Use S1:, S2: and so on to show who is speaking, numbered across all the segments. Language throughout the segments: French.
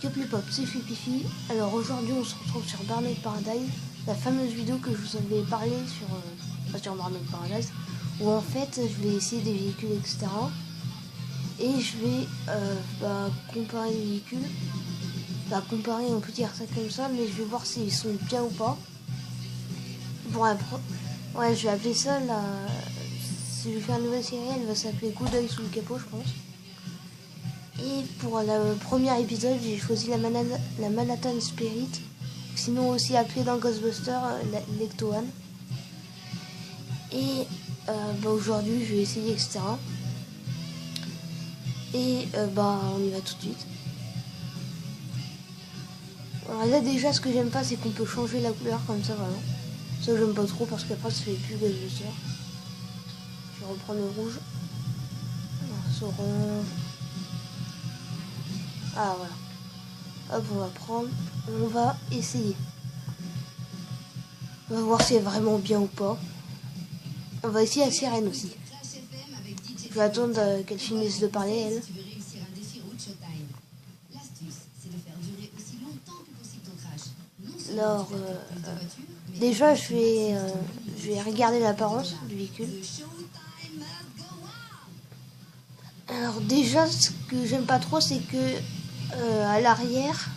S1: Yup les pops, c'est Fififi. Alors aujourd'hui on se retrouve sur Burnout Paradise, la fameuse vidéo que je vous avais parlé sur Burnout Paradise, où en fait je vais essayer des véhicules etc. Et je vais comparer les véhicules. Comparer, on peut dire ça comme ça, mais je vais voir s'ils sont bien ou pas. Bon, ouais, je vais appeler ça la... Si je fais une nouvelle série, elle va s'appeler Coup d'œil sous le capot, je pense. Et pour le premier épisode, j'ai choisi la Manhattan Spirit, sinon aussi appelée dans Ghostbusters l'Ecto-One. Et aujourd'hui, je vais essayer, etc. Et on y va tout de suite. Alors là, déjà, ce que j'aime pas, c'est qu'on peut changer la couleur comme ça, vraiment. Ça, j'aime pas trop parce qu'après, ça fait plus Ghostbusters. Je vais reprendre le rouge. Ce orange. Ah, voilà. Hop, on va prendre. On va essayer. On va voir si c'est vraiment bien ou pas. On va essayer la sirène aussi. Je vais attendre qu'elle finisse de parler, elle. Alors, déjà, je vais regarder l'apparence du véhicule. Alors déjà, ce que j'aime pas trop, c'est que à l'arrière,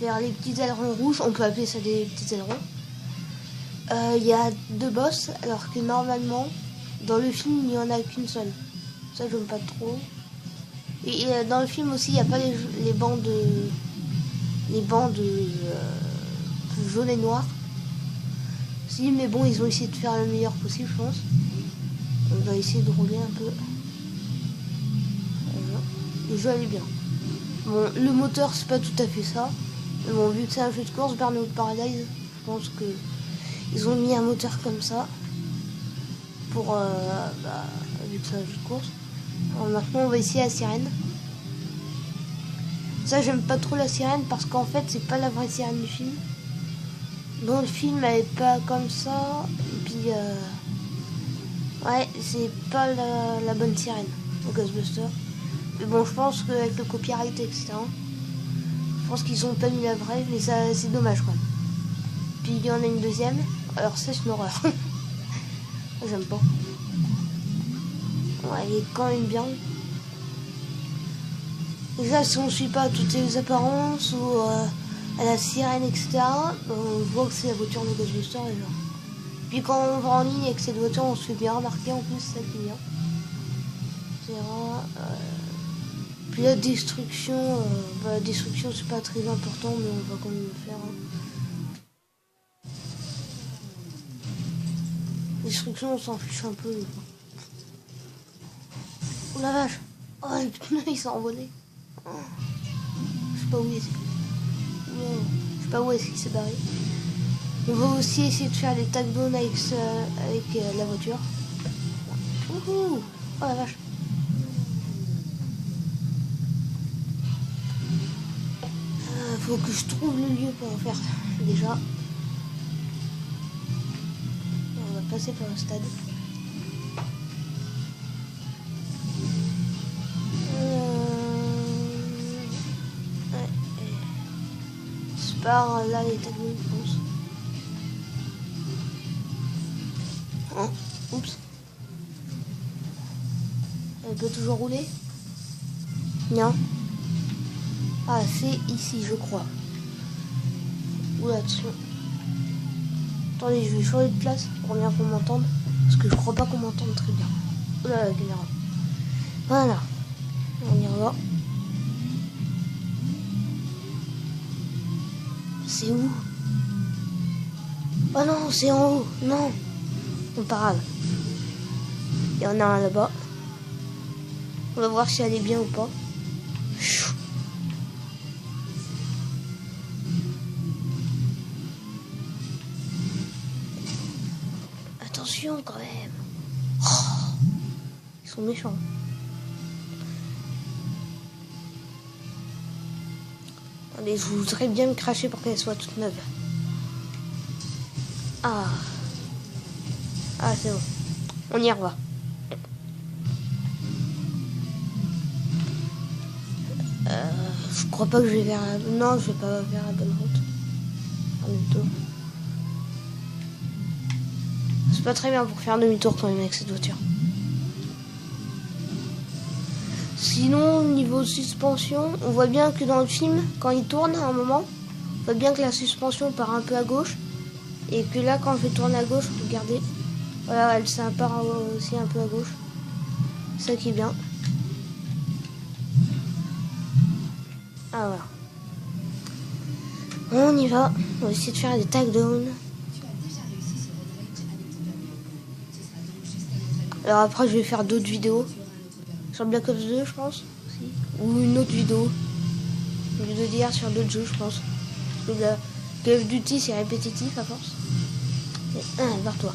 S1: vers les petits ailerons rouges, on peut appeler ça des petits ailerons, il y a deux bosses, alors que normalement, dans le film, il n'y en a qu'une seule. Ça, j'aime pas trop. Et dans le film aussi, il n'y a pas les bandes jaunes et noires. Si, mais bon, ils ont essayé de faire le meilleur possible, je pense. On va essayer de rouler un peu. Voilà. Le jeu allait bien. Bon, le moteur, c'est pas tout à fait ça. Mais bon, vu que c'est un jeu de course, Burnout Paradise, je pense que ils ont mis un moteur comme ça. Pour, vu que c'est un jeu de course. Alors maintenant, on va essayer la sirène. Ça, j'aime pas trop la sirène parce qu'en fait, c'est pas la vraie sirène du film. Dans le film, elle est pas comme ça. Et puis, ouais, c'est pas la bonne sirène au Ghostbusters. Mais bon, je pense qu'avec le copyright, etc., je pense qu'ils ont pas mis la vraie, mais ça, c'est dommage, quoi. Puis il y en a une deuxième. Alors, ça, c'est une horreur. J'aime pas. Ouais, elle est quand même bien. Déjà, si on suit pas toutes les apparences ou à la sirène, etc., on voit que c'est la voiture de Ghostbusters déjà. Puis quand on va en ligne avec cette voiture, on se fait bien remarquer en plus, c'est ça qui est bien. Etc. Puis la destruction, c'est pas très important, mais on va quand même le faire. Destruction, on s'en fiche un peu. Oh la vache! Oh, le pneu il s'est envolé. Oh. Je sais pas où il est. Je sais pas où est-ce qu'il s'est barré. On va aussi essayer de faire les tagbons avec la voiture. Wouhou! Oh la vache! Faut que je trouve le lieu pour en faire déjà. On va passer par le stade. C'est par là les tagbons, je pense. Hein? Oups. Elle peut toujours rouler? Non. Ah, c'est ici, je crois. Oula, attention. Attendez, je vais changer de place pour bien qu'on m'entende. Parce que je crois pas qu'on m'entende très bien. Oula, la caméra. Voilà. On y va. C'est où? Oh non, c'est en haut. Non. C'est pas grave. Il y en a un là-bas. On va voir si elle est bien ou pas. Attention quand même. Oh, ils sont méchants. Allez, je voudrais bien me cracher pour qu'elle soit toute neuve. Ah. Ah, c'est bon. On y revoit. Je crois pas que je vais vers la... Non, je vais pas vers la bonne route. En demi-tour. C'est pas très bien pour faire un demi-tour quand même avec cette voiture. Sinon, niveau suspension, on voit bien que dans le film, quand il tourne à un moment, on voit bien que la suspension part un peu à gauche. Et que là, quand je vais tourner à gauche, regardez, voilà, ça part aussi un peu à gauche. C'est ça qui est bien. Ah voilà. On y va. On va essayer de faire des takedowns. Alors après, je vais faire d'autres vidéos. Sur Black Ops 2, je pense. Aussi. Ou une autre vidéo. Une vidéo d'hier sur d'autres jeux, je pense. Parce que Call of Duty, c'est répétitif à force. Et vers toi.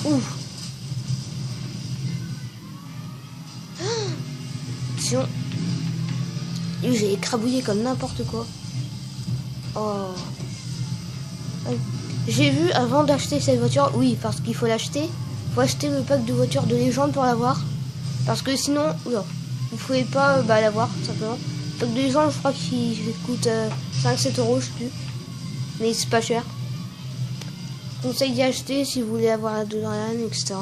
S1: Ouf. Attention. J'ai écrabouillé comme n'importe quoi. Oh. J'ai vu avant d'acheter cette voiture, oui, parce qu'il faut l'acheter. Faut acheter le pack de voitures de légende pour l'avoir. Parce que sinon, non, vous pouvez pas l'avoir, tout simplement. Le pack de légende, je crois qu'il coûte 5-7 euros, je sais plus. Mais c'est pas cher. Conseil d'y acheter si vous voulez avoir la DeLorean, etc.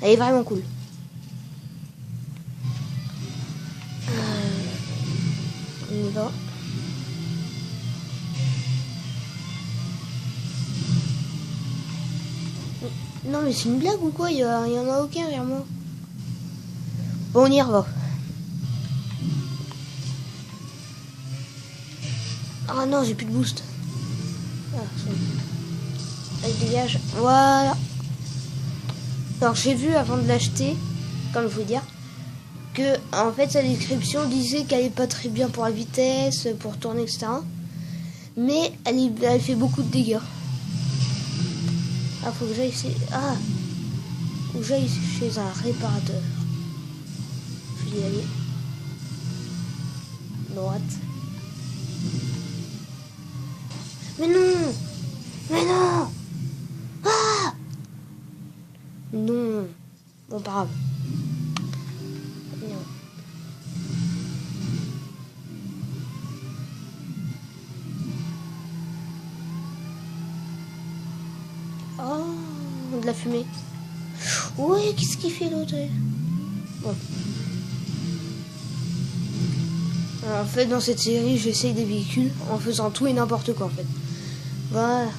S1: Elle est vraiment cool. On y va. Non mais c'est une blague ou quoi? Il y en a aucun vers moi. Bon, on y va. Ah non, j'ai plus de boost. Ah, allez, dégage. Voilà. Alors j'ai vu avant de l'acheter, comme je vous dire, que en fait sa description disait qu'elle est pas très bien pour la vitesse, pour tourner, etc. Mais elle fait beaucoup de dégâts. Ah, faut que j'aille faut que j'aille chez un réparateur. Je vais y aller. Droite. Mais non! Mais non! Ah! Non. Bon, pas grave. Non. Oh, de la fumée. Ouais, qu'est-ce qu'il fait l'autre? Bon. Alors, en fait, dans cette série, j'essaye des véhicules en faisant tout et n'importe quoi, en fait. Voilà.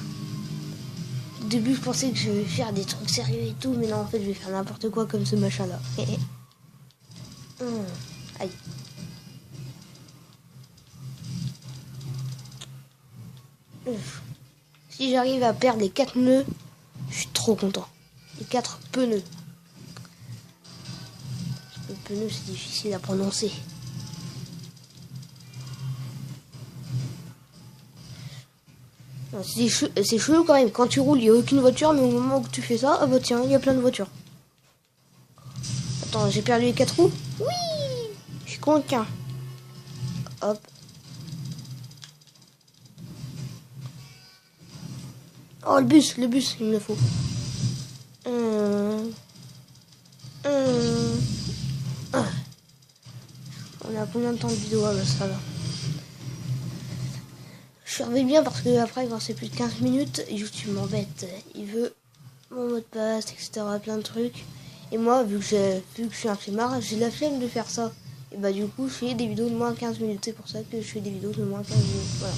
S1: Au début, je pensais que je vais faire des trucs sérieux et tout, mais non, en fait, je vais faire n'importe quoi comme ce machin-là. Aïe. Ouf. Si j'arrive à perdre les 4 nœuds, je suis trop content. Les 4 pneus. Parce que le pneu, c'est difficile à prononcer. C'est chelou quand même. Quand tu roules, il n'y a aucune voiture, mais au moment où tu fais ça, ah bah tiens, il y a plein de voitures. Attends, j'ai perdu les 4 roues? Oui! Je suis content. Hop. Oh, le bus, il me le faut. On a combien de temps de vidéo? Ah bah ça va. Je surveille bien parce que après, quand c'est plus de 15 minutes, YouTube m'embête. Il veut mon mot de passe, etc. Plein de trucs. Et moi, vu que je suis un flemmard, j'ai la flemme de faire ça. Et bah du coup, je fais des vidéos de moins 15 minutes. C'est pour ça que je fais des vidéos de moins 15 minutes. Voilà.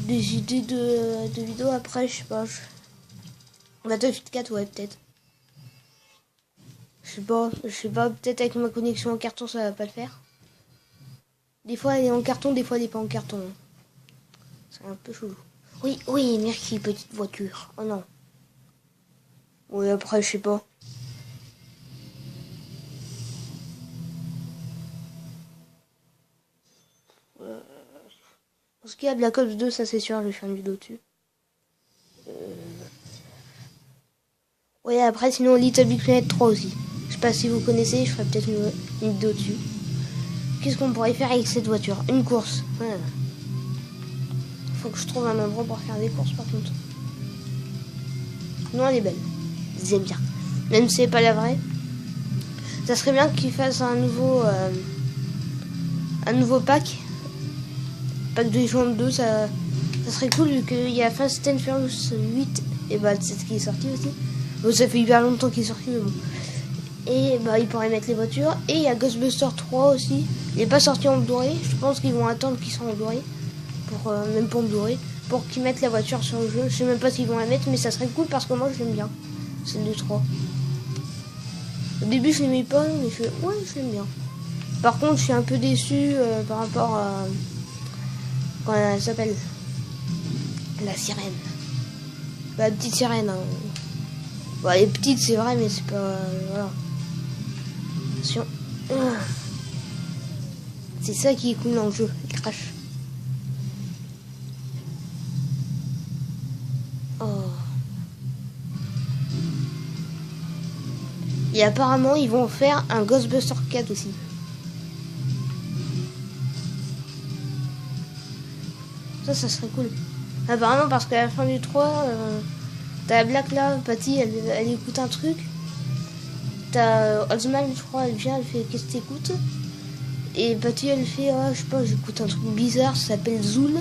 S1: Des idées de vidéos après, je sais pas. Battlefield 4, ouais, peut-être. Je sais pas, peut-être avec ma connexion en carton, ça va pas le faire. Des fois, elle est en carton, des fois, elle est pas en carton. C'est un peu chelou. Oui, oui, merci, petite voiture. Oh non. Oui, après, je sais pas. Parce qu'il y a Black Ops 2, ça c'est sûr, je vais faire une vidéo dessus. Ouais, après, sinon, Little Big Planet 3 aussi. Je sais pas si vous connaissez, je ferai peut-être une vidéo dessus. Qu'est-ce qu'on pourrait faire avec cette voiture? Une course. Ouais. Faut que je trouve un endroit pour faire des courses, par contre. Non, elle est belle. J'aime bien. Même si c'est pas la vraie. Ça serait bien qu'ils fassent un nouveau pack de Légende 2, ça serait cool vu qu'il y a Fast and Furious 8 et bah c'est ce qui est sorti aussi. Bon, ça fait hyper longtemps qu'il est sorti mais bon. Et bah ils pourraient mettre les voitures. Et il y a Ghostbusters 3 aussi. Il n'est pas sorti en Blu-ray. Je pense qu'ils vont attendre qu'il soit en Blu-ray. Pour, même pas en Blu-ray. Pour qu'ils mettent la voiture sur le jeu. Je sais même pas s'ils vont la mettre, mais ça serait cool parce que moi je l'aime bien. Celle de 3. Au début je l'aimais pas, mais ouais, je l'aime bien. Par contre je suis un peu déçu par rapport à... Comment elle s'appelle? La sirène. La petite sirène. Hein. Bon, elle est petite c'est vrai, mais c'est pas... voilà. Attention. C'est ça qui est cool dans le jeu, il crache. Oh. Et apparemment ils vont faire un Ghostbusters 4 aussi. Ça serait cool. Apparemment parce qu'à la fin du 3, t'as la Black là, Patty, elle écoute un truc. T'as Osman, je crois, elle vient, elle fait qu'est-ce que t'écoutes? Et Patty elle fait, je sais pas, j'écoute un truc bizarre, ça s'appelle Zool.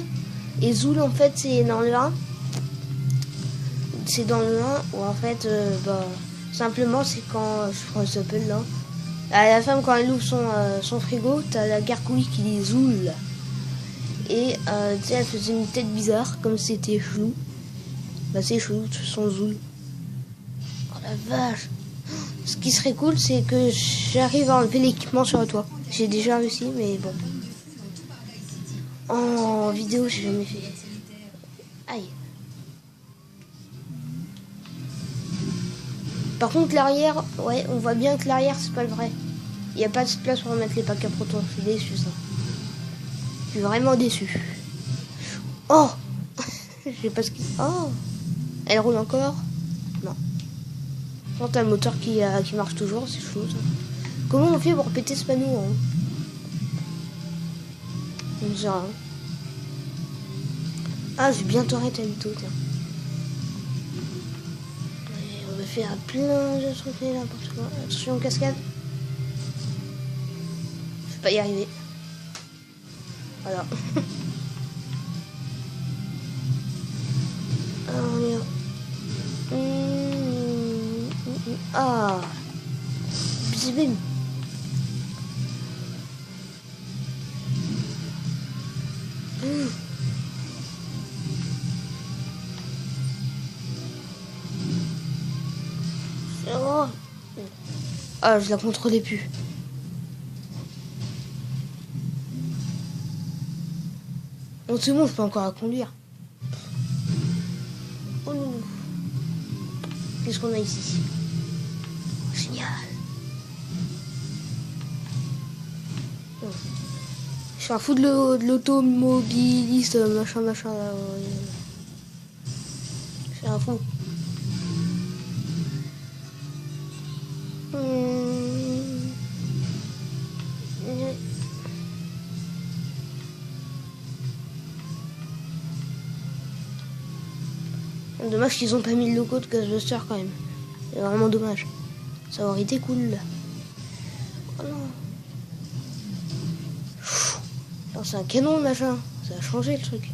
S1: Et Zool en fait c'est dans le 1. C'est dans le 1 où en fait, simplement c'est quand, je crois que ça s'appelle là. La femme quand elle ouvre son frigo, t'as la gargouille qui dit Zool. Et tu sais, elle faisait une tête bizarre, comme c'était chelou. Bah c'est chelou, son Zool. Oh la vache. Ce qui serait cool, c'est que j'arrive à enlever l'équipement sur le toit. J'ai déjà réussi, mais bon. En vidéo, j'ai jamais fait. Aïe. Par contre, l'arrière, ouais, on voit bien que l'arrière, c'est pas le vrai. Il n'y a pas de place pour mettre les packs à protons. Je suis déçu, ça. Je suis vraiment déçu. Oh. Je sais pas ce qui... Oh. Elle roule encore? Non. Bon, t'as le moteur qui marche toujours, c'est chaud, ça. Comment on fait pour péter ce panneau, hein? On dirait, hein. Ah, j'ai bientôt arrêté la vidéo, tiens. On va faire plein de trucs et n'importe quoi. Attention, cascade. Je vais pas y arriver. Voilà. Alors, on y va. Ah. Bim. Oh. Ah, je la contrôlais plus. Oh, c'est bon, je peux encore la conduire. Oh non. Qu'est-ce qu'on a ici? Génial. Oh. Je suis un fou de l'automobiliste, machin. Je suis un fou. Dommage qu'ils ont pas mis le logo de Ghostbusters quand même. C'est vraiment dommage. Ça aurait été cool. Oh non. C'est un canon le machin. Ça a changé le truc.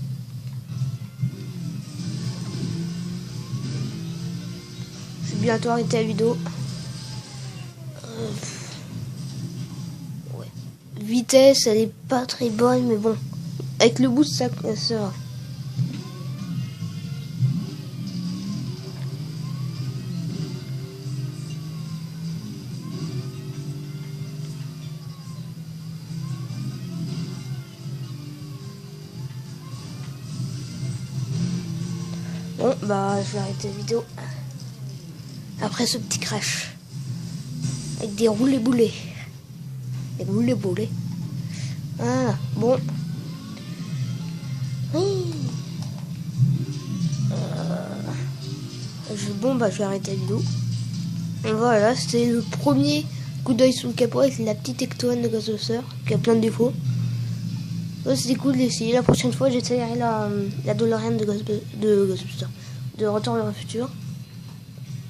S1: Je vais bientôt arrêter la vidéo. Ouais. Vitesse, elle est pas très bonne, mais bon. Avec le boost, ça va. Bon, bah, je vais arrêter la vidéo. Après ce petit crash. Avec des roulés-boulés. Des roulés-boulés. Ah, bon. Oui. Bon, bah, je vais arrêter la vidéo. Et voilà, c'était le premier coup d'œil sous le capot avec la petite Ecto-1 de Ghostbusters, qui a plein de défauts. Ouais, c'était cool d'essayer. La prochaine fois, j'essayerai la DeLorean de Ghostbusters. De Retour vers le futur.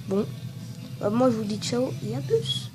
S1: Bon. Bah, moi, je vous dis ciao et à plus.